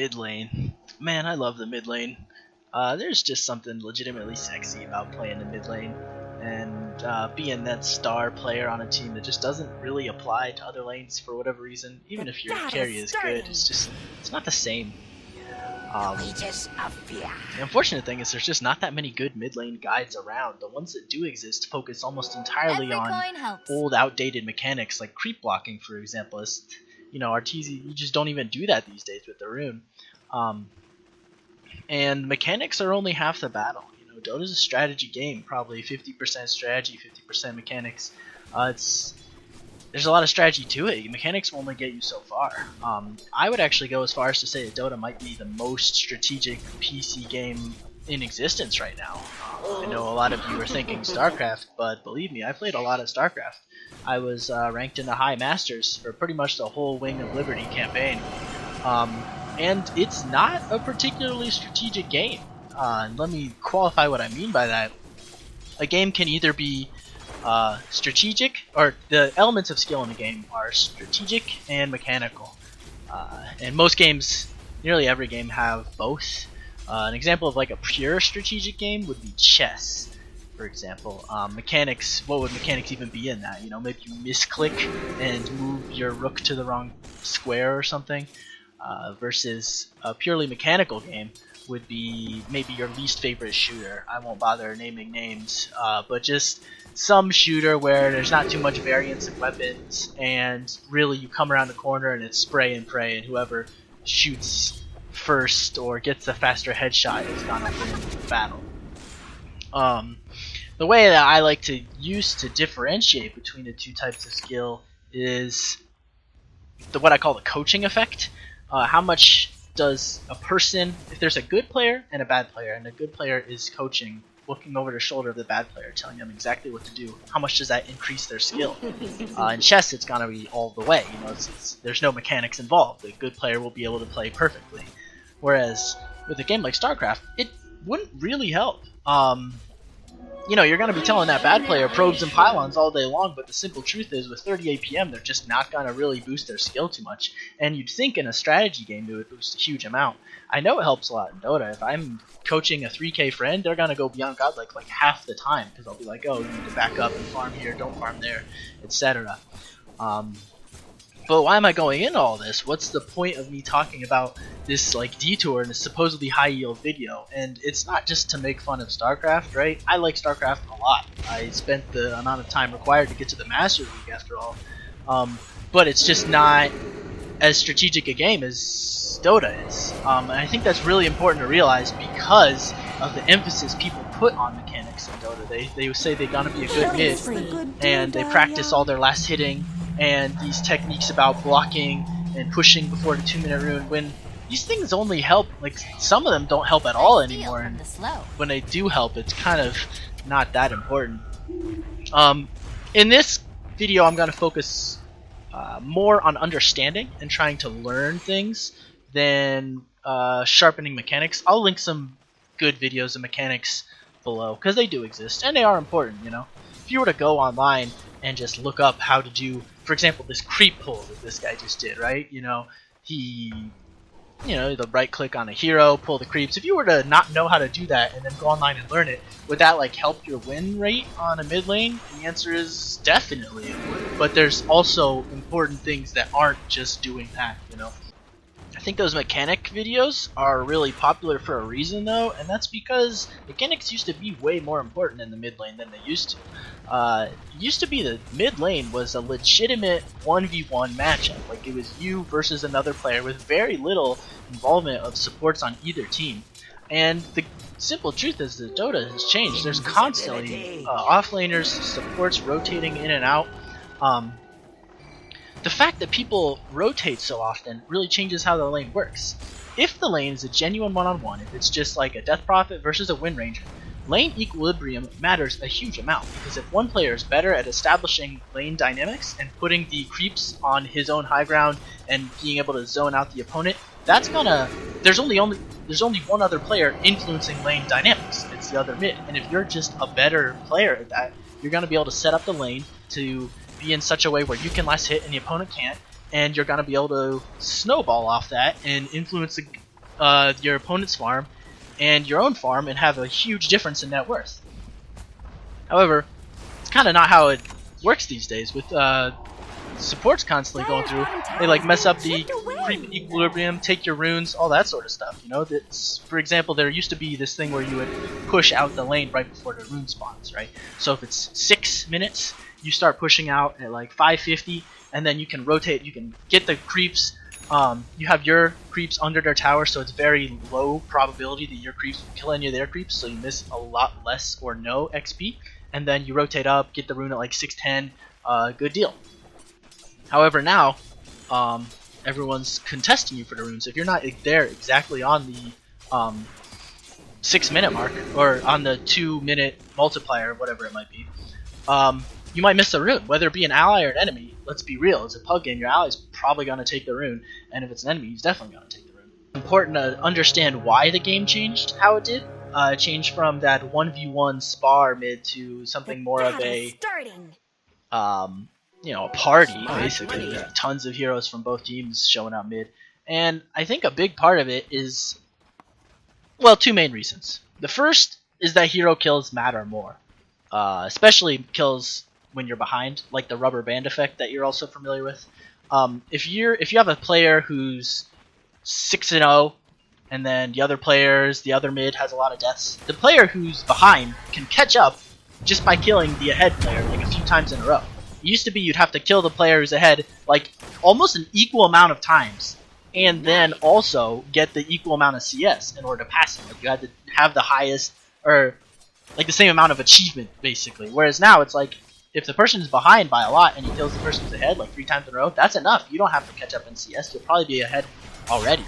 Mid lane. Man, I love the mid lane. There's just something legitimately sexy about playing the mid lane and being that star player on a team that just doesn't really apply to other lanes for whatever reason. Even if your carry is good, it's not the same. The unfortunate thing is there's just not that many good mid lane guides around. The ones that do exist focus almost entirely on old, outdated mechanics like creep blocking, for example. RTZ, you just don't even do that these days with the rune. And mechanics are only half the battle. Dota's a strategy game, probably 50% strategy, 50% mechanics. There's a lot of strategy to it. Mechanics will only get you so far. I would actually go as far as to say that Dota might be the most strategic PC game in existence right now. I know a lot of you are thinking StarCraft, but believe me, I played a lot of StarCraft. I was ranked in the High Masters for pretty much the whole Wing of Liberty campaign. And it's not a particularly strategic game. Let me qualify what I mean by that. A game can either be strategic, or the elements of skill in the game are strategic and mechanical. And most games, nearly every game, have both. An example of like a pure strategic game would be chess, for example. Mechanics, what would mechanics even be in that? Maybe you misclick and move your rook to the wrong square or something. Versus a purely mechanical game would be maybe your least favorite shooter. I won't bother naming names, but just some shooter where there's not too much variance in weapons, and really you come around the corner and it's spray and pray, and whoever shoots first or gets the faster headshot is gonna win the battle. The way that I like to use to differentiate between the two types of skill is what I call the coaching effect. How much does a person, if there's a good player and a bad player, and the good player is coaching, looking over the shoulder of the bad player, telling them exactly what to do, how much does that increase their skill? In chess, it's gonna be all the way. There's no mechanics involved. The good player will be able to play perfectly. Whereas with a game like StarCraft, it wouldn't really help. You're going to be telling that bad player probes and pylons all day long, but the simple truth is with 30 APM, they're just not going to really boost their skill too much. And you'd think in a strategy game it would boost a huge amount. I know it helps a lot in Dota. If I'm coaching a 3k friend, they're going to go beyond godlike like half the time, because I'll be like, oh, you need to back up and farm here, don't farm there, etc. But why am I going into all this? What's the point of me talking about this detour in a supposedly high yield video? And it's not just to make fun of StarCraft, right? I like StarCraft a lot. I spent the amount of time required to get to the Masters League after all. But it's just not as strategic a game as Dota is. And I think that's really important to realize because of the emphasis people put on mechanics in Dota. They say they're gonna be a good mid, and they practice all their last hitting and these techniques about blocking and pushing before the 2-minute rune, when these things only help, some of them don't help at all anymore, and when they do help, it's kind of not that important. In this video, I'm going to focus more on understanding and trying to learn things than sharpening mechanics. I'll link some good videos of mechanics below, because they do exist, and they are important, If you were to go online and just look up how to do, for example, this creep pull that this guy just did, right? The right click on a hero, pull the creeps. If you were to not know how to do that and then go online and learn it, would that help your win rate on a mid lane? And the answer is definitely it would. But there's also important things that aren't just doing that, I think those mechanic videos are really popular for a reason though, and that's because mechanics used to be way more important in the mid lane than they used to. It used to be the mid lane was a legitimate 1v1 matchup, it was you versus another player with very little involvement of supports on either team. And the simple truth is that Dota has changed. There's constantly offlaners, supports rotating in and out. The fact that people rotate so often really changes how the lane works. If the lane is a genuine one-on-one, if it's just like a Death Prophet versus a Wind Ranger, lane equilibrium matters a huge amount, because if one player is better at establishing lane dynamics and putting the creeps on his own high ground and being able to zone out the opponent, that's gonna there's only one other player influencing lane dynamics. It's the other mid. And if you're just a better player at that, you're gonna be able to set up the lane to be in such a way where you can last hit and the opponent can't, and you're gonna be able to snowball off that and influence your opponent's farm and your own farm and have a huge difference in net worth. However, it's kind of not how it works these days. With supports constantly going through, they like mess up the creep equilibrium, take your runes, all that sort of stuff. You know, that's, for example, there used to be this thing where you would push out the lane right before the rune spawns, right? So if it's 6 minutes, you start pushing out at like 550, and then you can rotate. You can get the creeps. You have your creeps under their tower, so it's very low probability that your creeps will kill any of their creeps, so you miss a lot less or no XP. And then you rotate up, get the rune at like 610, good deal. However, now everyone's contesting you for the runes. If you're not there exactly on the 6 minute mark, or on the 2 minute multiplier, whatever it might be, you might miss the rune. Whether it be an ally or an enemy, let's be real, it's a pug game, your ally's probably going to take the rune, and if it's an enemy, he's definitely going to take the rune. It's important to understand why the game changed how it did. It changed from that 1v1 spar mid to something more of a you know, a party, basically. Tons of heroes from both teams showing out mid. And I think a big part of it is, well, two main reasons. The first is that hero kills matter more. Especially kills when you're behind, like the rubber band effect that you're also familiar with. If you have a player who's 6-0, and then the other mid has a lot of deaths, the player who's behind can catch up just by killing the ahead player like a few times in a row. It used to be you'd have to kill the player who's ahead like almost an equal amount of times, and then also get the equal amount of CS in order to pass him. Like you had to have the highest, or like the same amount of achievement, basically. Whereas now it's like, if the person is behind by a lot and he kills the person who's ahead like 3 times in a row, that's enough. You don't have to catch up in CS. You'll probably be ahead already.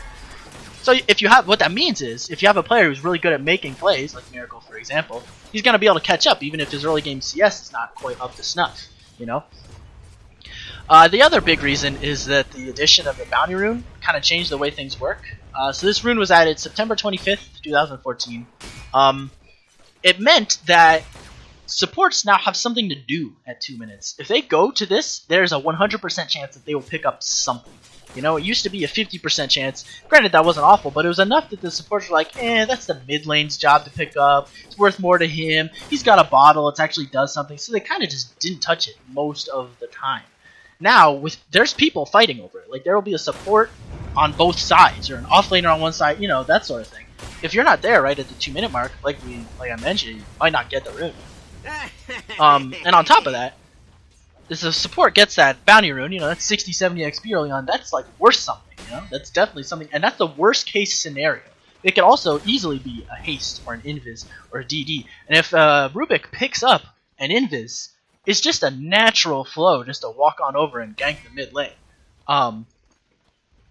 So if you have, what that means is, if you have a player who's really good at making plays, like Miracle for example, he's going to be able to catch up even if his early game CS is not quite up to snuff, you know? The other big reason is that the addition of the bounty rune kind of changed the way things work. So this rune was added September 25th, 2014. It meant that supports now have something to do at 2 minutes. If they go to this, there's a 100% chance that they will pick up something. You know, it used to be a 50% chance. Granted, that wasn't awful, but it was enough that the supports were like, that's the mid lane's job to pick up. It's worth more to him. He's got a bottle. It actually does something. So they kind of just didn't touch it most of the time. Now, there's people fighting over it. Like, there will be a support on both sides, or an offlaner on one side, you know, that sort of thing. If you're not there right at the 2 minute mark, like I mentioned, you might not get the rune. And on top of that, if the support gets that bounty rune, you know, that's 60, 70 XP early on, that's like worth something, you know? That's definitely something, and that's the worst case scenario. It could also easily be a haste, or an invis, or a DD. And if Rubik picks up an invis, it's just a natural flow just to walk on over and gank the mid lane.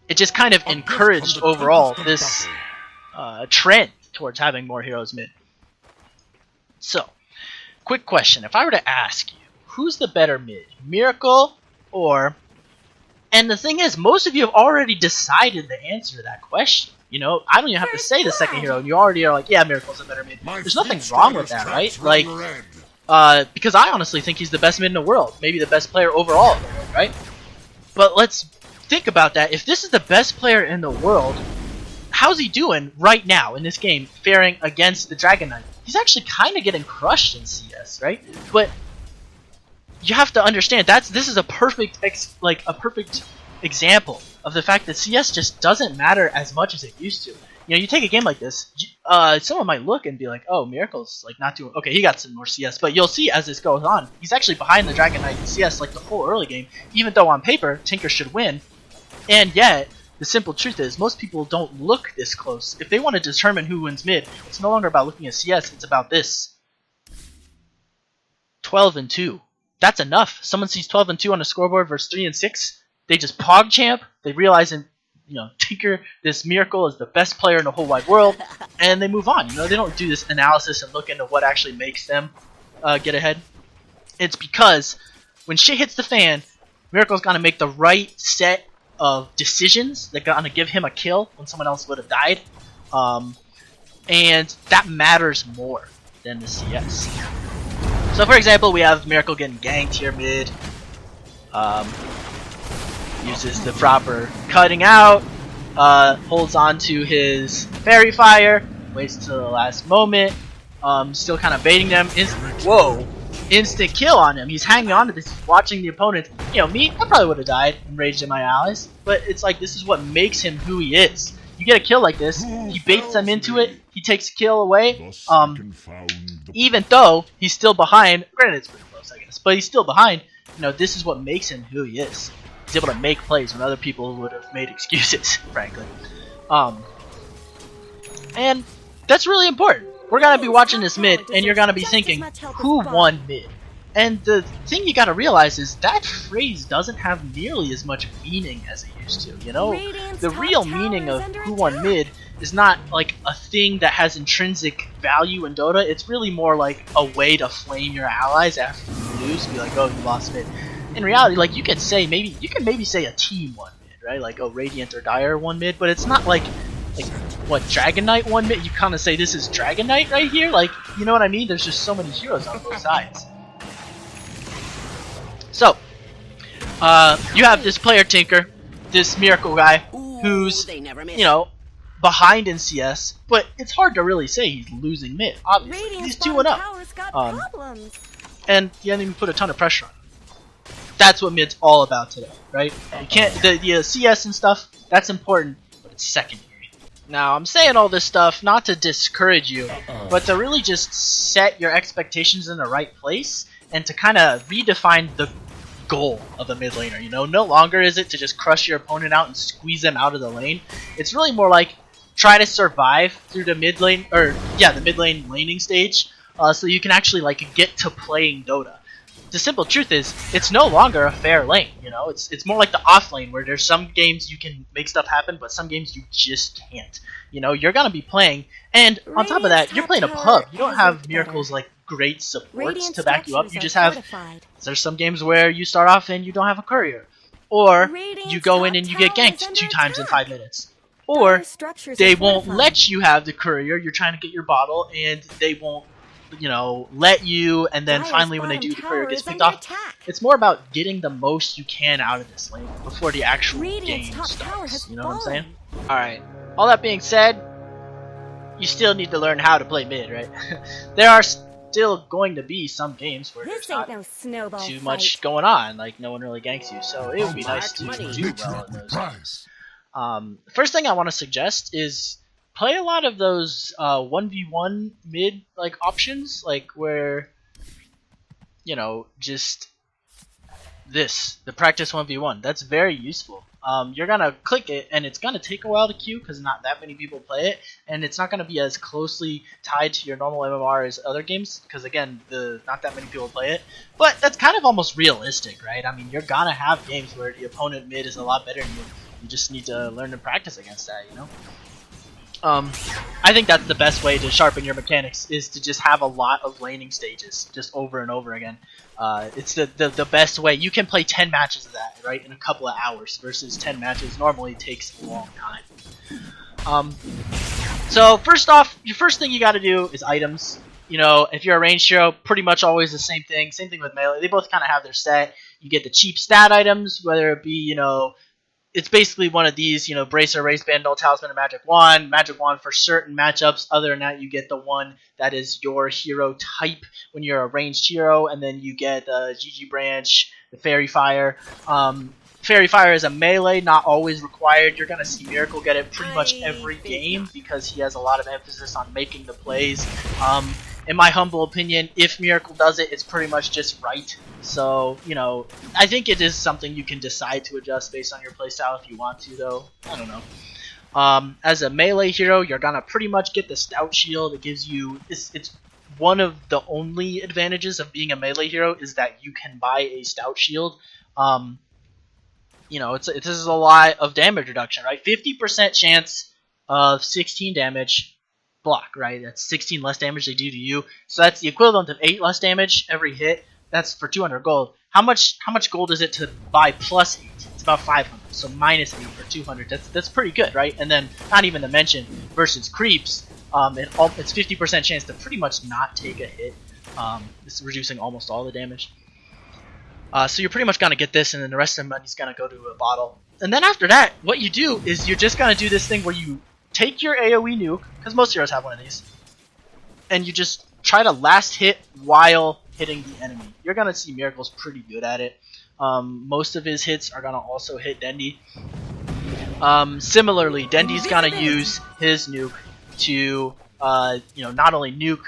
It just kind of encouraged overall this trend towards having more heroes mid. So, quick question. If I were to ask you, who's the better mid? Miracle or... And the thing is, most of you have already decided the answer to that question. You know, I don't even have to say the second hero, and you already are like, yeah, Miracle's a better mid. There's nothing wrong with that, right? Like, because I honestly think he's the best mid in the world. Maybe the best player overall in the world, right? But let's think about that. If this is the best player in the world, how's he doing right now in this game, faring against the Dragon Knight? He's actually kind of getting crushed in CS, right? But you have to understand this is a perfect example of the fact that CS just doesn't matter as much as it used to. You know, you take a game like this, someone might look and be like, "Oh, Miracle's like not doing okay. He got some more CS," but you'll see as this goes on, he's actually behind the Dragon Knight in CS like the whole early game. Even though on paper Tinker should win, and yet the simple truth is most people don't look this close. If they want to determine who wins mid, it's no longer about looking at CS. It's about this: 12-2. That's enough. Someone sees 12-2 on a scoreboard versus 3-6. They just PogChamp. They realize, Tinker, this Miracle is the best player in the whole wide world, and they move on. You know, they don't do this analysis and look into what actually makes them get ahead. It's because when shit hits the fan, Miracle's gonna make the right set of decisions that gonna give him a kill when someone else would have died, and that matters more than the CS. So, for example, we have Miracle getting ganked here mid. Uses the proper cutting out, holds on to his fairy fire, waits till the last moment, still kind of baiting them. Whoa! Instant kill on him. He's hanging on to this, he's watching the opponent. You know, me, I probably would have died and raged at my allies, but it's like this is what makes him who he is. You get a kill like this, he baits them into it, he takes a kill away, even though he's still behind. Granted, it's pretty close, I guess, but he's still behind. You know, this is what makes him who he is. He's able to make plays when other people would have made excuses, frankly. And that's really important. We're gonna be watching this mid, and you're gonna be thinking, who won mid? And the thing you gotta realize is that phrase doesn't have nearly as much meaning as it used to, you know? The real meaning of who won mid is not like a thing that has intrinsic value in Dota. It's really more like a way to flame your allies after you lose, be like, oh, you lost mid. In reality, like, you can maybe say a team won mid, right? Like, oh, Radiant or Dire won mid, but it's not like what, Dragon Knight won mid? You kind of say this is Dragon Knight right here? Like, you know what I mean? There's just so many heroes on both sides. So, you have this player Tinker, this Miracle guy, who's, you know, behind in CS, but it's hard to really say he's losing mid. Obviously, he's 2-0. And the enemy put a ton of pressure on him. That's what mid's all about today, right? You can't, the CS and stuff, that's important, but it's secondary. Now, I'm saying all this stuff not to discourage you, but to really just set your expectations in the right place and to kind of redefine the goal of a mid laner, you know? No longer is it to just crush your opponent out and squeeze them out of the lane. It's really more like try to survive through the mid lane, or yeah, the mid lane laning stage, so you can actually like get to playing Dota. The simple truth is, it's no longer a fair lane, you know? It's more like the off lane, where there's some games you can make stuff happen, but some games you just can't. You know, you're gonna be playing, and on top of that, you're playing a pub. You don't have Miracle's like great supports to back you up. You just have, there's some games where you start off and you don't have a courier. Or you go in and you get ganked 2 times in 5 minutes. Or they won't let you have the courier, you're trying to get your bottle, and they won't, you know, let you, and then finally when they do, the courier gets picked off. It's more about getting the most you can out of this lane before the actual game starts. You know what I'm saying? Alright, all that being said, you still need to learn how to play mid, right? There are still going to be some games where there's not too much going on, like no one really ganks you, so it would be nice to do well in those games. First thing I want to suggest is play a lot of those 1v1 mid like options, like where, you know, just the practice 1v1. That's very useful. You're gonna click it and it's gonna take a while to queue because not that many people play it, and it's not gonna be as closely tied to your normal MMR as other games because again, not that many people play it. But that's kind of almost realistic, right? I mean, you're gonna have games where the opponent mid is a lot better than you. You just need to learn to practice against that, you know? I think that's the best way to sharpen your mechanics, is to just have a lot of laning stages, just over and over again. It's the best way. You can play 10 matches of that, right, in a couple of hours, versus 10 matches normally takes a long time. So first off, your first thing you gotta do is items. You know, if you're a ranged hero, pretty much always the same thing. Same thing with melee. They both kind of have their set. You get the cheap stat items, whether it be, you know, it's basically one of these, you know, Bracer, Race Band, Null Talisman, and Magic Wand. Magic Wand for certain matchups. Other than that, you get the one that is your hero type when you're a ranged hero, and then you get the GG Branch, the Fairy Fire. Fairy Fire is a melee, not always required. You're going to see Miracle get it pretty much every game because he has a lot of emphasis on making the plays. In my humble opinion, if Miracle does it, it's pretty much just right. So, you know, I think it is something you can decide to adjust based on your playstyle if you want to, though. I don't know. As a melee hero, you're gonna pretty much get the Stout Shield. It gives you... It's one of the only advantages of being a melee hero is that you can buy a Stout Shield. You know, this is a lot of damage reduction, right? 50% chance of 16 damage block, right? That's 16 less damage they do to you. So that's the equivalent of 8 less damage every hit. That's for 200 gold. How much gold is it to buy plus 8? It's about 500. So minus 8 for 200. That's pretty good, right? And then not even to mention versus creeps, it's 50% chance to pretty much not take a hit. It's reducing almost all the damage. So you're pretty much gonna get this, and then the rest of the money's gonna go to a bottle. And then after that, what you do is you're just gonna do this thing where you take your AoE nuke, because most heroes have one of these, and you just try to last hit while hitting the enemy. You're gonna see Miracle's pretty good at it. Most of his hits are gonna also hit Dendi. Similarly, Dendi's gonna use his nuke to not only nuke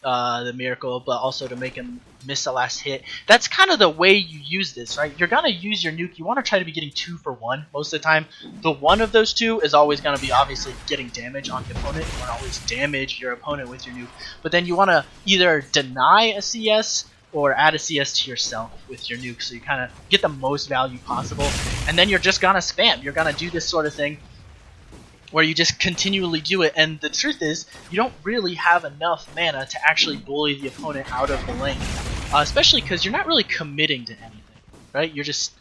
the Miracle, but also to make him miss the last hit. That's kind of the way you use this, right? You're gonna use your nuke. You want to try to be getting 2 for 1 most of the time. The one of those two is always gonna be obviously getting damage on the opponent. You want to always damage your opponent with your nuke, but then you want to either deny a CS or add a CS to yourself with your nuke, so you kind of get the most value possible. And then you're just gonna spam. You're gonna do this sort of thing where you just continually do it, and the truth is, you don't really have enough mana to actually bully the opponent out of the lane. Especially because you're not really committing to anything, right? You're just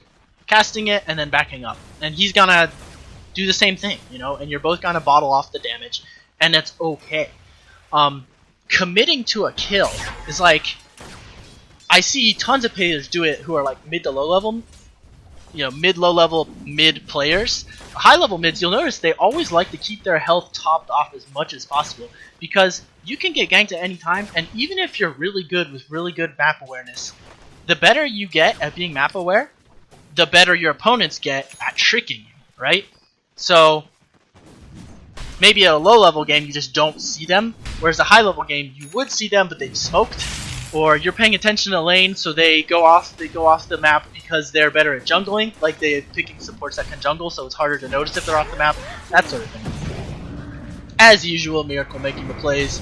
casting it and then backing up. And he's gonna do the same thing, and you're both gonna bottle off the damage, and that's okay. Committing to a kill is like, I see tons of players do it who are like mid to low level, mid-low level mid players. High level mids, you'll notice they always like to keep their health topped off as much as possible, because you can get ganked at any time, and even if you're really good with really good map awareness, the better you get at being map aware, the better your opponents get at tricking you, right? So maybe at a low level game you just don't see them, whereas a high level game you would see them but they've smoked, or you're paying attention to lane so they go off the map because they're better at jungling, like they're picking supports that can jungle, so it's harder to notice if they're off the map, that sort of thing. As usual, Miracle making the plays.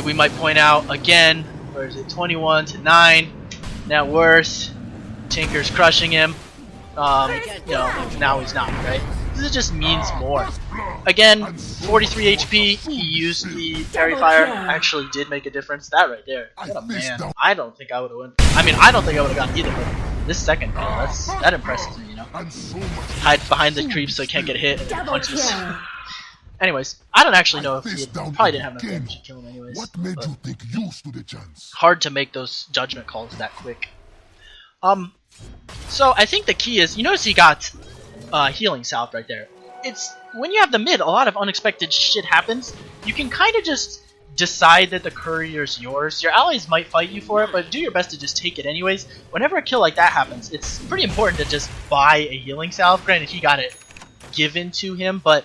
We might point out again, where is it, 21-9, net worth, Tinker's crushing him, now he's not, right? This just means more. Again, 43 HP, he used the parry fire, actually did make a difference. That right there, what a man. I don't think I would have won. I mean, I don't think I would have gotten either, but this second kill, that impresses me, Hide behind the creep so he can't get hit and then punches. Anyways, I don't actually know if he probably didn't have enough damage to kill him anyways. What made you think you stood a chance? Hard to make those judgment calls that quick. So I think the key is, you notice he got healing salve right there. It's when you have the mid, a lot of unexpected shit happens. You can kind of just decide that the courier's yours. Your allies might fight you for it, but do your best to just take it anyways. Whenever a kill like that happens, it's pretty important to just buy a healing salve. Granted, he got it given to him, but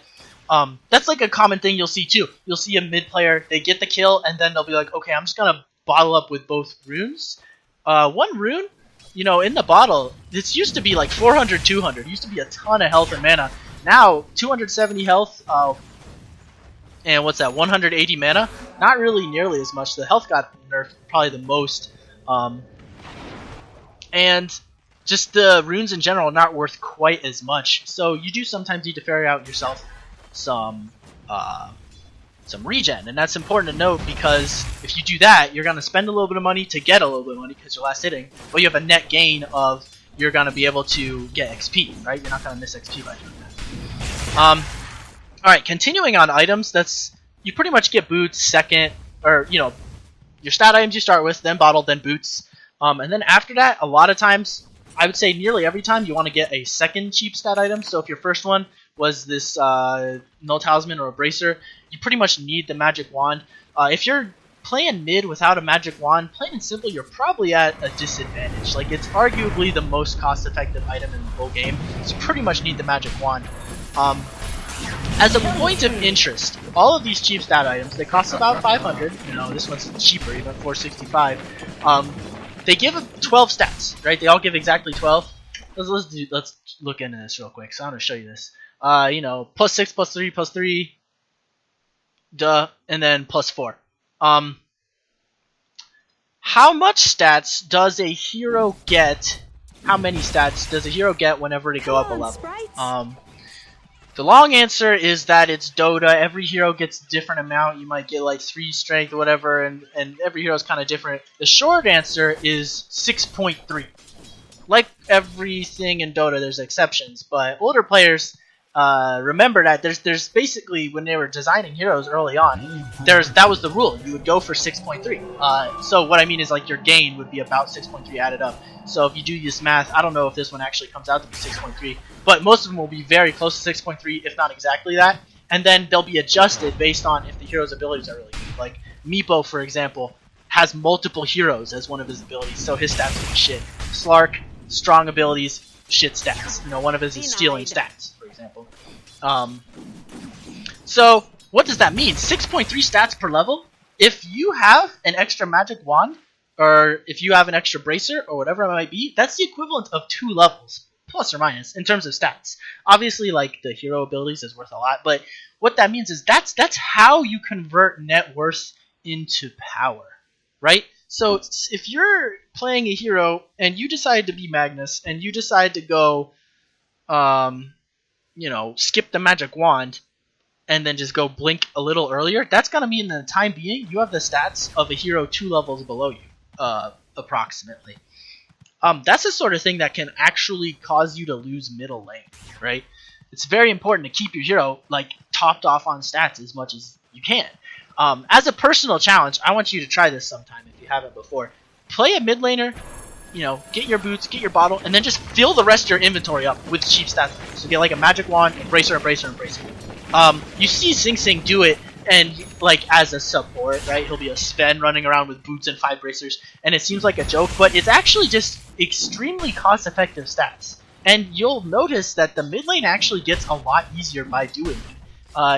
that's like a common thing you'll see too. You'll see a mid player, they get the kill, and then they'll be like, okay, I'm just gonna bottle up with both runes. One rune, in the bottle, this used to be like 400, 200. It used to be a ton of health and mana. Now, 270 health, and what's that, 180 mana? Not really nearly as much. The health got nerfed probably the most. And just the runes in general are not worth quite as much. So you do sometimes need to ferry out yourself some regen, and that's important to note, because if you do that, you're going to spend a little bit of money to get a little bit of money because you're last hitting, but you have a net gain of you're going to be able to get XP, right? You're not going to miss XP by doing that. Alright, continuing on items, you pretty much get boots second, or your stat items you start with, then bottle, then boots, and then after that, a lot of times, I would say nearly every time, you want to get a second cheap stat item. So if your first one was this null talisman or a bracer, you pretty much need the magic wand. If you're playing mid without a magic wand, plain and simple, you're probably at a disadvantage. Like, it's arguably the most cost-effective item in the whole game, so you pretty much need the magic wand. As a point of interest, all of these cheap stat items, they cost about 500. This one's cheaper, even 465. They give 12 stats, right? They all give exactly 12. Let's look into this real quick. So I'm gonna show you this. +6, +3, +3, duh, and then +4. How much stats does a hero get? How many stats does a hero get whenever they go up a level? The long answer is that it's Dota. Every hero gets a different amount. You might get like 3 strength or whatever, and every hero is kind of different. The short answer is 6.3. Like everything in Dota, there's exceptions, but older players, remember that there's basically, when they were designing heroes early on, that was the rule. You would go for 6.3. So what I mean is, like, your gain would be about 6.3 added up. So if you do this math, I don't know if this one actually comes out to be 6.3, but most of them will be very close to 6.3, if not exactly that. And then they'll be adjusted based on if the hero's abilities are really good. Like Meepo, for example, has multiple heroes as one of his abilities, so his stats will be shit. Slark, strong abilities, shit stats. You know, one of his is stealing stats, for example. So what does that mean? 6.3 stats per level? If you have an extra magic wand, or if you have an extra bracer, or whatever it might be, that's the equivalent of 2 levels, plus or minus, in terms of stats. Obviously, like, the hero abilities is worth a lot, but what that means is that's how you convert net worth into power, right? So if you're playing a hero and you decide to be Magnus and you decide to go, you know, skip the magic wand and then just go blink a little earlier, that's going to mean in the time being you have the stats of a hero 2 levels below you, approximately. That's the sort of thing that can actually cause you to lose middle lane, right? It's very important to keep your hero, like, topped off on stats as much as you can. As a personal challenge, I want you to try this sometime if you haven't before. Play a mid laner, you know, get your boots, get your bottle, and then just fill the rest of your inventory up with cheap stats. So get like a magic wand, a bracer, a bracer, and bracer. You see Sing Sing do it, and like as a support, right? He'll be a Sven running around with boots and 5 bracers, and it seems like a joke, but it's actually just extremely cost-effective stats. And you'll notice that the mid lane actually gets a lot easier by doing it.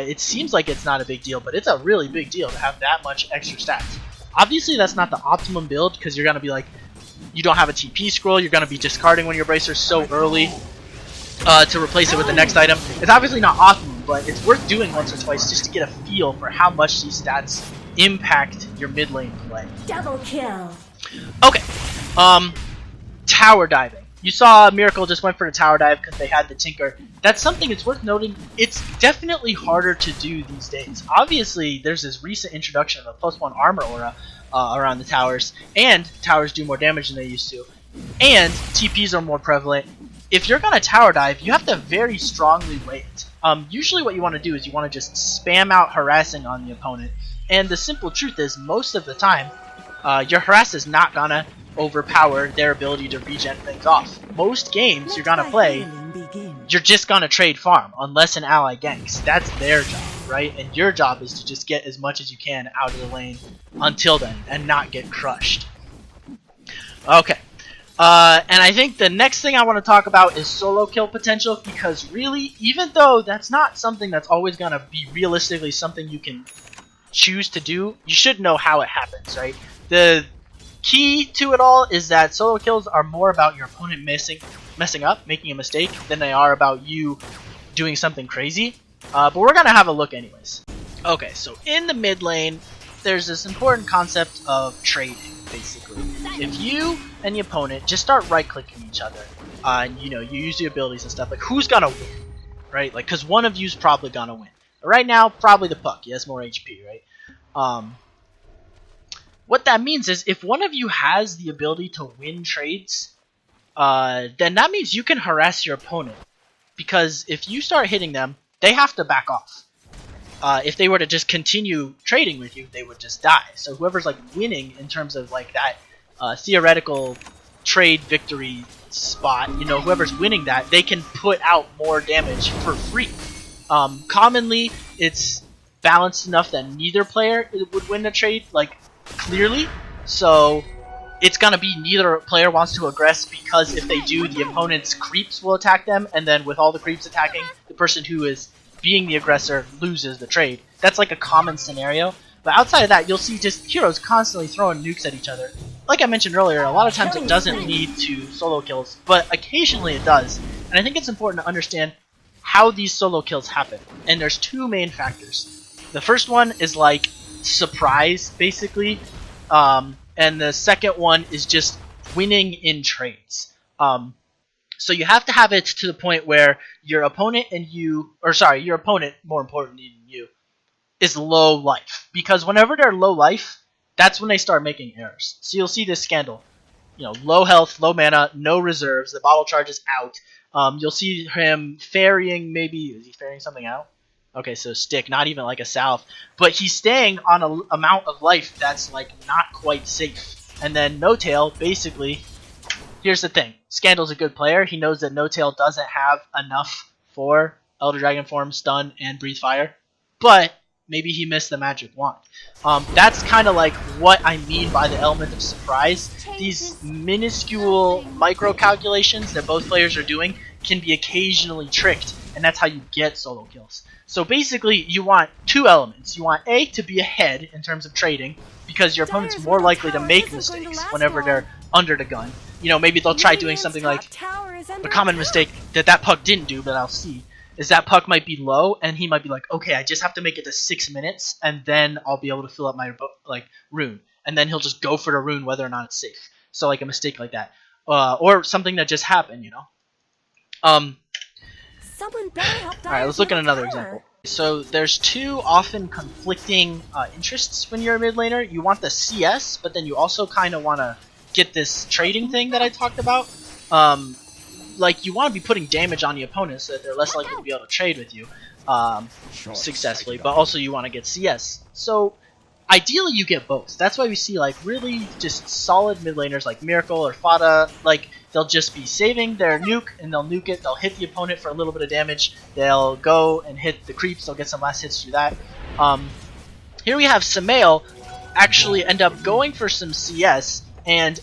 It seems like it's not a big deal, but it's a really big deal to have that much extra stats. Obviously, that's not the optimum build, because you're going to be like, you don't have a TP scroll, you're going to be discarding one of your bracers so early to replace it with the next item. It's obviously not optimum, but it's worth doing once or twice just to get a feel for how much these stats impact your mid lane play. Double kill. Okay, tower diving. You saw Miracle just went for the tower dive because they had the Tinker. That's something it's worth noting. It's definitely harder to do these days. Obviously, there's this recent introduction of a +1 armor aura around the towers, and towers do more damage than they used to, and TPs are more prevalent. If you're going to tower dive, you have to very strongly weigh it. Usually what you want to do is you want to just spam out harassing on the opponent, and the simple truth is, most of the time, your harass is not going to overpower their ability to regen things off. Most games you're gonna play, you're just gonna trade farm unless an ally ganks. That's their job, right? And your job is to just get as much as you can out of the lane until then and not get crushed. Okay, and I think the next thing I want to talk about is solo kill potential, because really, even though that's not something that's always gonna be realistically something you can choose to do, you should know how it happens, right? The key to it all is that solo kills are more about your opponent messing up, making a mistake, than they are about you doing something crazy. But we're gonna have a look anyways. Okay, so in the mid lane, there's this important concept of trading, basically. If you and the opponent just start right-clicking each other, and you know, you use the abilities and stuff, like, who's gonna win, right? Like, because one of you's probably gonna win. But right now, probably the Puck. He has more HP, right? What that means is, if one of you has the ability to win trades, then that means you can harass your opponent. Because if you start hitting them, they have to back off. If they were to just continue trading with you, they would just die. So whoever's like winning in terms of like that theoretical trade victory spot, you know, whoever's winning that, they can put out more damage for free. Commonly, it's balanced enough that neither player would win the trade, like, clearly, so it's gonna be neither player wants to aggress, because if they do, the opponent's creeps will attack them, and then with all the creeps attacking, the person who is being the aggressor loses the trade. That's like a common scenario, but outside of that, you'll see just heroes constantly throwing nukes at each other. Like I mentioned earlier, a lot of times it doesn't lead to solo kills, but occasionally it does, and I think it's important to understand how these solo kills happen, and there's 2 main factors. The first one is like surprise, basically, and the second one is just winning in trades. So you have to have it to the point where your opponent and you, or sorry, your opponent, more importantly than you, is low life, because whenever they're low life, that's when they start making errors. So you'll see this scandal, you know, low health, low mana, no reserves, the bottle charge is out, You'll see him ferrying, maybe, is he ferrying something out? Okay, so stick, not even like a salve. But he's staying on an amount of life that's like not quite safe. And then No Tail, basically, here's the thing. Scandal's a good player. He knows that No Tail doesn't have enough for Elder Dragon Form, Stun, and Breathe Fire. But maybe he missed the magic wand. That's kind of like what I mean by the element of surprise. These minuscule micro calculations that both players are doing can be occasionally tricked, and that's how you get solo kills. So basically, you want two elements. You want A, to be ahead in terms of trading, because your opponent's more likely to make mistakes whenever they're under the gun. You know, maybe they'll try doing something like a common mistake that puck didn't do, but I'll see, is that puck might be low, and he might be like, okay, I just have to make it to 6 minutes, and then I'll be able to fill up my rune. And then he'll just go for the rune whether or not it's safe. So like a mistake like that. Or something that just happened, you know. Alright, let's look at another example. So there's two often conflicting interests when you're a mid laner. You want the CS, but then you also kind of want to get this trading thing that I talked about. Like, you want to be putting damage on the opponent so that they're less likely to be able to trade with you successfully, but also you want to get CS. So ideally you get both. That's why we see like really just solid mid laners like Miracle or Fada, like they'll just be saving their nuke and they'll nuke it, they'll hit the opponent for a little bit of damage, they'll go and hit the creeps, they'll get some last hits through that. Here we have Samael actually end up going for some CS, and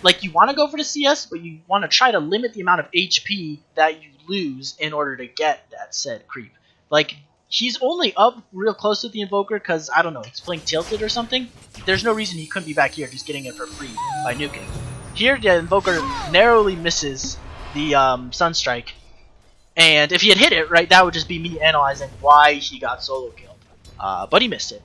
like you want to go for the CS, but you want to try to limit the amount of HP that you lose in order to get that said creep. Like, he's only up real close with the Invoker because, I don't know, he's playing Tilted or something. There's no reason he couldn't be back here just getting it for free by nuking. Here, the Invoker narrowly misses the Sunstrike. And if he had hit it, right, that would just be me analyzing why he got solo killed. But he missed it.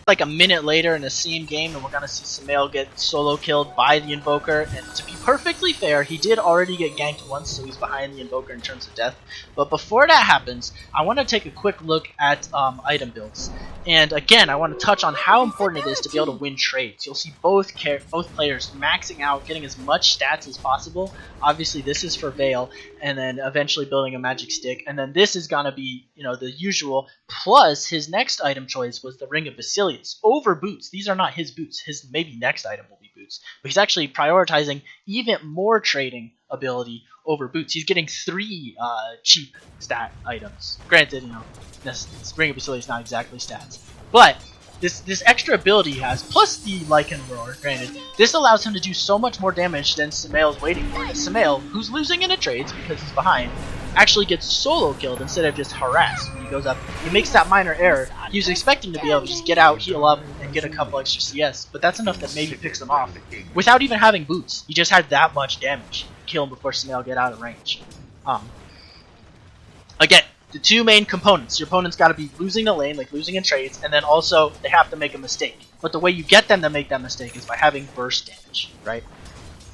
Like a minute later in the same game, and we're gonna see Samael get solo killed by the Invoker. And to be perfectly fair, he did already get ganked once, so he's behind the Invoker in terms of death. But before that happens, I want to take a quick look at item builds. And again, I want to touch on how important it is to be able to win trades. You'll see both players maxing out, getting as much stats as possible. Obviously, this is for Veil, and then eventually building a magic stick. And then this is gonna be, you know, the usual. Plus, his next item choice was the Ring of Basilius over boots. These are not his boots. His maybe next item will be boots. But he's actually prioritizing even more trading ability over boots. He's getting 3 cheap stat items. Granted, you know, this Ring of Basilius is not exactly stats. But this extra ability he has, plus the Lycan Roar, granted, this allows him to do so much more damage than Samael's waiting for. And Samael, who's losing in the trades because he's behind, actually gets solo killed instead of just harassed when he goes up. He makes that minor error. He was expecting to be able to just get out, heal up, and get a couple extra CS, but that's enough that maybe picks him off. Without even having boots, he just had that much damage. Kill him before Samael get out of range. Again, the two main components. Your opponent's got to be losing the lane, like losing in trades, and then also they have to make a mistake. But the way you get them to make that mistake is by having burst damage, right?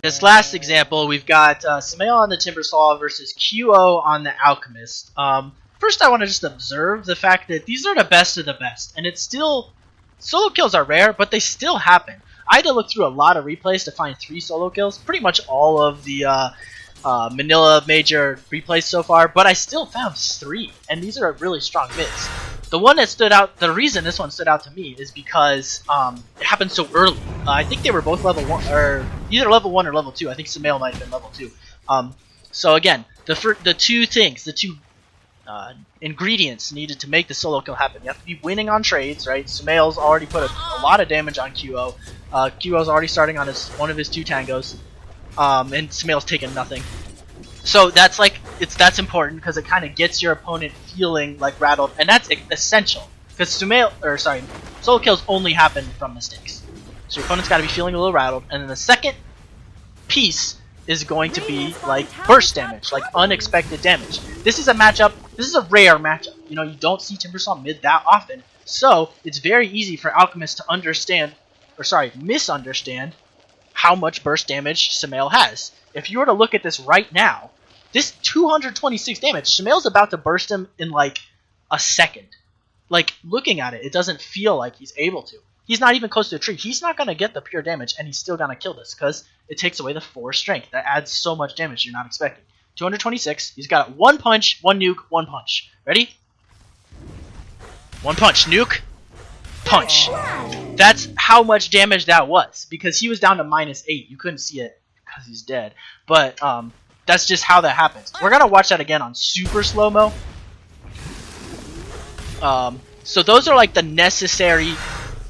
This last example, we've got Samael on the Timbersaw versus QO on the Alchemist. First, I want to just observe the fact that these are the best of the best, and it's still... Solo kills are rare, but they still happen. I had to look through a lot of replays to find 3 solo kills, pretty much all of the Manila Major replays so far, but I still found 3, and these are really strong mids. The one that stood out, the reason this one stood out to me is because it happened so early. I think they were both level 1, or either level 1 or level 2. I think Samael might have been level 2. So again, the two things, the two ingredients needed to make the solo kill happen. You have to be winning on trades, right? Samael's already put a lot of damage on QO. QO's already starting on one of his 2 tangos, and Samael's taken nothing. So that's like that's important because it kind of gets your opponent feeling like rattled, and that's essential because solo kills only happen from mistakes. So your opponent's got to be feeling a little rattled, and then the second piece is going to be like burst damage, like unexpected damage. This is a matchup. This is a rare matchup. You know, you don't see Timbersaw mid that often, so it's very easy for Alchemist to misunderstand how much burst damage Samael has. If you were to look at this right now, this 226 damage, Samael's about to burst him in like a second. Like, looking at it, it doesn't feel like he's able to. He's not even close to a tree. He's not going to get the pure damage, and he's still going to kill this, because it takes away the 4 strength. That adds so much damage you're not expecting. 226. He's got one punch, one nuke, one punch. Ready? One punch, nuke, punch. That's how much damage that was, because he was down to -8. You couldn't see it because he's dead, but that's just how that happens. We're gonna watch that again on super slow-mo. So those are like the necessary...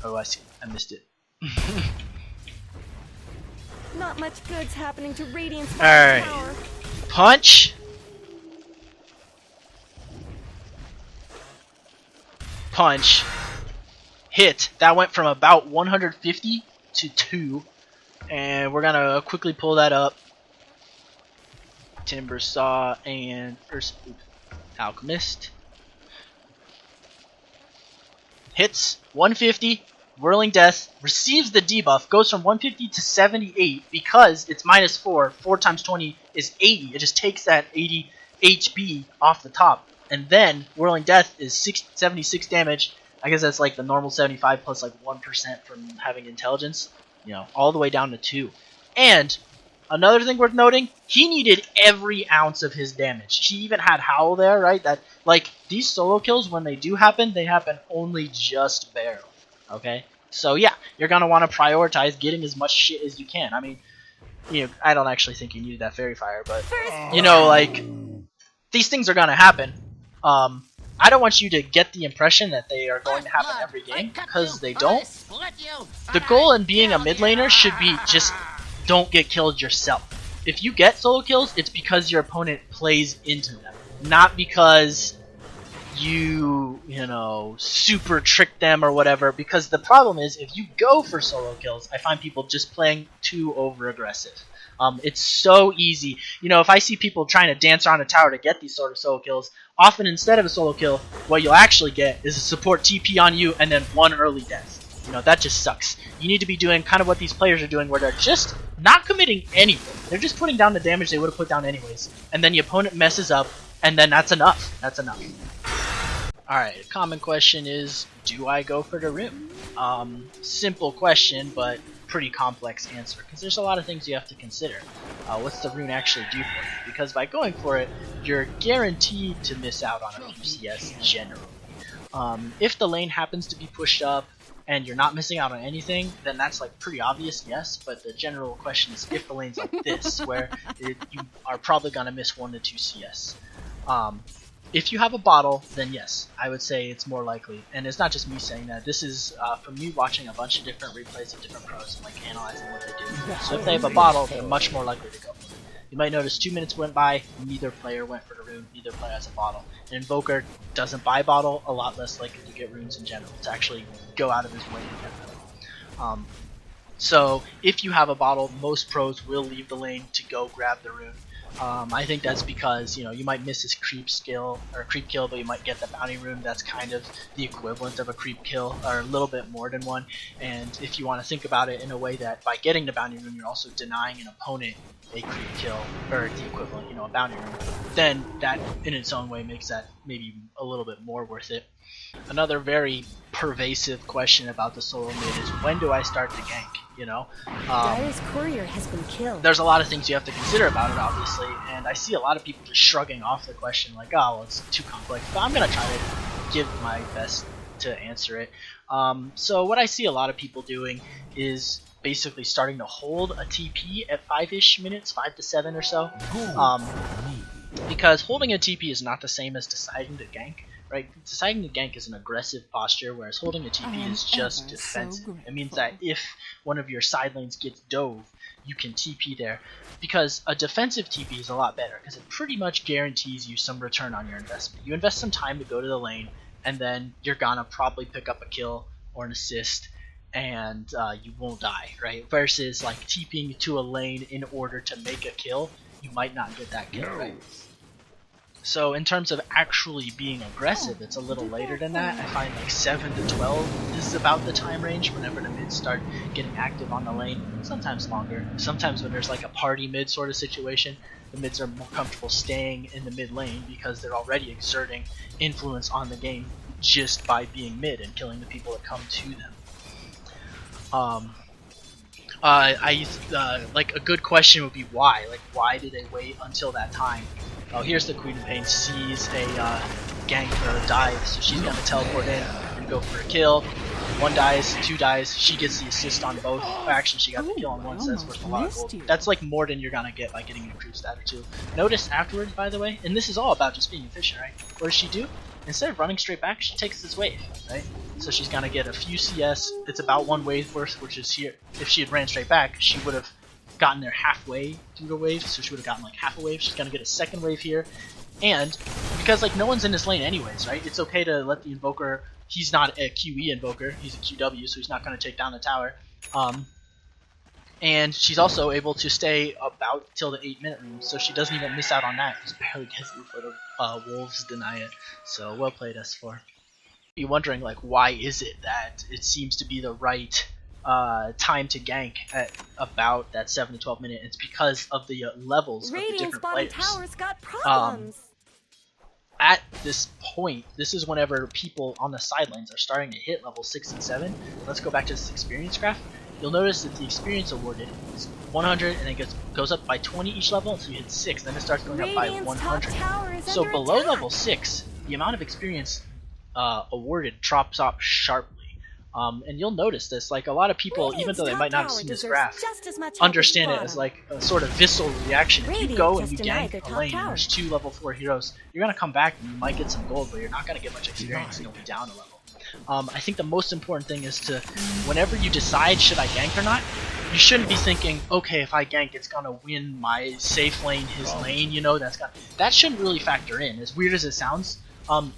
Oh, I see. I missed it. Not much good's happening to Radiant's Alright. tower. Punch. Punch. Hit. That went from about 150 to 2. And we're gonna quickly pull that up. Timber Saw and Alchemist. Hits 150. Whirling Death receives the debuff, goes from 150 to 78 because it's -4. 4 times 20 is 80. It just takes that 80 HP off the top. And then Whirling Death is 76 damage. I guess that's like the normal 75 plus like 1% from having intelligence. You know, all the way down to 2. And another thing worth noting, he needed every ounce of his damage. He even had Howl there, right? That, like, these solo kills, when they do happen, they happen only just barely. Okay, so yeah, you're gonna want to prioritize getting as much shit as you can. I mean, you know, I don't actually think you needed that fairy fire, but you know, like, these things are gonna happen. I don't want you to get the impression that they are going to happen every game, because they don't. The goal in being a mid laner should be just don't get killed yourself. If you get solo kills, it's because your opponent plays into them, not because you know, super trick them or whatever. Because the problem is, if you go for solo kills, I find people just playing too over aggressive. It's so easy. You know, if I see people trying to dance around a tower to get these sort of solo kills, often instead of a solo kill, what you'll actually get is a support TP on you and then one early death. You know, that just sucks. You need to be doing kind of what these players are doing, where they're just not committing anything. They're just putting down the damage they would have put down anyways. And then the opponent messes up, and then that's enough. That's enough. Alright, a common question is, do I go for the rune? Simple question, but pretty complex answer, because there's a lot of things you have to consider. What's the rune actually do for you? Because by going for it, you're guaranteed to miss out on a few CS generally. If the lane happens to be pushed up, and you're not missing out on anything, then that's like pretty obvious, yes, but the general question is if the lane's like this, where you are probably going to miss 1 to 2 CS. If you have a bottle, then yes, I would say it's more likely. And it's not just me saying that. This is from me watching a bunch of different replays of different pros and like analyzing what they do. So if they have a bottle, they're much more likely to go for it. You might notice 2 minutes went by, neither player went for the rune, neither player has a bottle. An Invoker doesn't buy bottle, a lot less likely to get runes in general, to actually go out of his way to get them. So if you have a bottle, most pros will leave the lane to go grab the rune. I think that's because, you know, you might miss his creep skill or creep kill, but you might get the bounty rune. That's kind of the equivalent of a creep kill, or a little bit more than one. And if you want to think about it in a way that by getting the bounty rune, you're also denying an opponent a creep kill, or the equivalent, you know, a bounty rune, then that in its own way makes that maybe a little bit more worth it. Another very pervasive question about the solo mid is, when do I start to gank? You know, Dire's courier has been killed. There's a lot of things you have to consider about it, obviously, and I see a lot of people just shrugging off the question like, oh, well, it's too complex, but I'm gonna try to give my best to answer it. So what I see a lot of people doing is basically starting to hold a TP at 5-ish minutes, 5 to 7 or so, because holding a TP is not the same as deciding to gank. Right, deciding to gank is an aggressive posture, whereas holding a TP is just defensive. It means that if one of your side lanes gets dove, you can TP there, because a defensive TP is a lot better, because it pretty much guarantees you some return on your investment. You invest some time to go to the lane, and then you're gonna probably pick up a kill or an assist, and you won't die, right? Versus like TPing to a lane in order to make a kill, you might not get that kill, right? So in terms of actually being aggressive, it's a little later than that. I find like 7 to 12 is about the time range whenever the mids start getting active on the lane. Sometimes longer. Sometimes when there's like a party mid sort of situation, the mids are more comfortable staying in the mid lane because they're already exerting influence on the game just by being mid and killing the people that come to them. Like a good question would be why? Like why did they wait until that time? Oh, here's the Queen of Pain sees a gank or a dive, so she's gonna teleport in and go for a kill. One dies, two dies, she gets the assist on both. Actually, she got the kill on one, so that's worth a lot of gold. That's like more than you're gonna get by getting a crew stat or two. Notice afterwards, by the way, and this is all about just being efficient, right? What does she do? Instead of running straight back, she takes this wave, right? So she's gonna get a few CS. It's about one wave worth, which is here. If she had ran straight back, she would have gotten there halfway through the wave, so she would have gotten like half a wave. She's gonna get a second wave here, and because like no one's in this lane anyways, right? It's okay to let the invoker. He's not a QE invoker, he's a QW, so he's not going to take down the tower. And she's also able to stay about till the 8-minute room, so she doesn't even miss out on that. Just barely gets through for the Wolves deny it. So well played, S4. You're wondering like why is it that it seems to be the right time to gank at about that 7 to 12 minute? It's because of the levels of the different players. Towers got problems. At this point, this is whenever people on the sidelines are starting to hit level 6 and 7. Let's go back to this experience graph. You'll notice that the experience awarded is 100 and it goes up by 20 each level until you hit 6. Then it starts going up by 100. So below level 6, the amount of experience awarded drops off sharply. And you'll notice this, like a lot of people, even though they might not have seen this graph, understand it as like a sort of visceral reaction. If you go and you gank a lane and there's 2 level 4 heroes, you're going to come back and you might get some gold, but you're not going to get much experience and you'll be down a level. I think the most important thing is to, whenever you decide should I gank or not, you shouldn't be thinking, okay, if I gank it's going to win my safe lane, his lane, you know, that shouldn't really factor in, as weird as it sounds.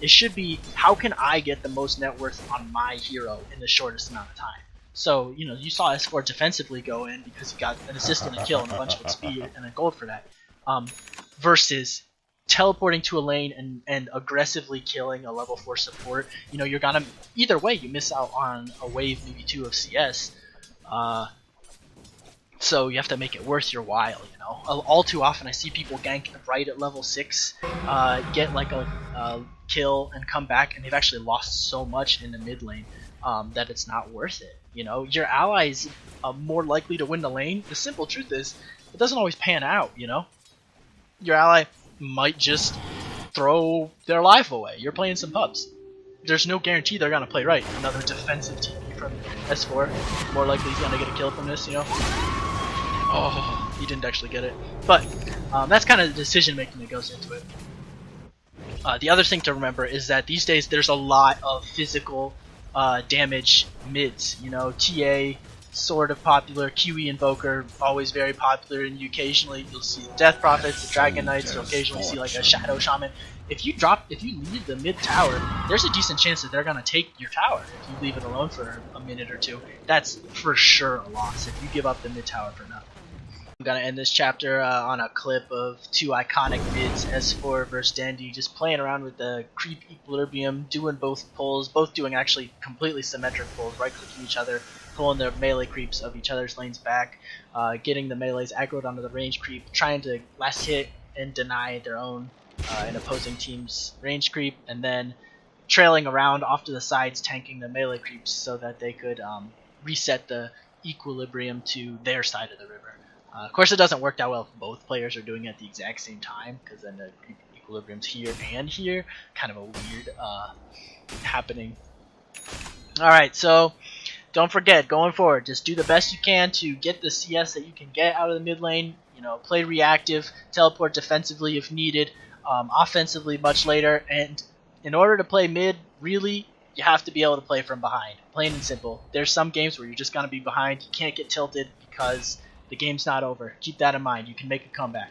It should be, how can I get the most net worth on my hero in the shortest amount of time? So, you know, you saw S4 defensively go in because he got an assist and a kill and a bunch of XP and a gold for that. Versus teleporting to a lane and aggressively killing a level 4 support. You know, you're gonna, either way, you miss out on a wave, maybe 2 of CS. So you have to make it worth your while, you know. All too often I see people gank right at level 6, get like a kill and come back, and they've actually lost so much in the mid lane that it's not worth it. You know, your allies are more likely to win the lane. The simple truth is, it doesn't always pan out, you know. Your ally might just throw their life away. You're playing some pubs. There's no guarantee they're gonna play right. Another defensive TP from S4. More likely he's gonna get a kill from this, you know. Oh, he didn't actually get it. But that's kind of the decision making that goes into it. The other thing to remember is that these days there's a lot of physical damage mids. You know, TA, sort of popular, QE Invoker, always very popular, and occasionally you'll see the Death Prophets, the Dragon Knights, you'll occasionally see like a Shadow Shaman. If you leave the mid tower, there's a decent chance that they're gonna take your tower if you leave it alone for a minute or two. That's for sure a loss if you give up the mid tower for nothing. I'm gonna end this chapter on a clip of 2 iconic mids, S4 versus Dandy, just playing around with the creep equilibrium, doing both pulls, both doing actually completely symmetric pulls, right clicking each other, pulling the melee creeps of each other's lanes back, getting the melees aggroed onto the range creep, trying to last hit and deny their own and opposing team's range creep, and then trailing around off to the sides, tanking the melee creeps so that they could reset the equilibrium to their side of the river. Of course, it doesn't work that well if both players are doing it at the exact same time, because then the equilibrium's here and here. Kind of a weird happening. Alright, so don't forget, going forward, just do the best you can to get the CS that you can get out of the mid lane. You know, play reactive, teleport defensively if needed, offensively much later, and in order to play mid, really, you have to be able to play from behind. Plain and simple. There's some games where you're just going to be behind, you can't get tilted because the game's not over. Keep that in mind. You can make a comeback.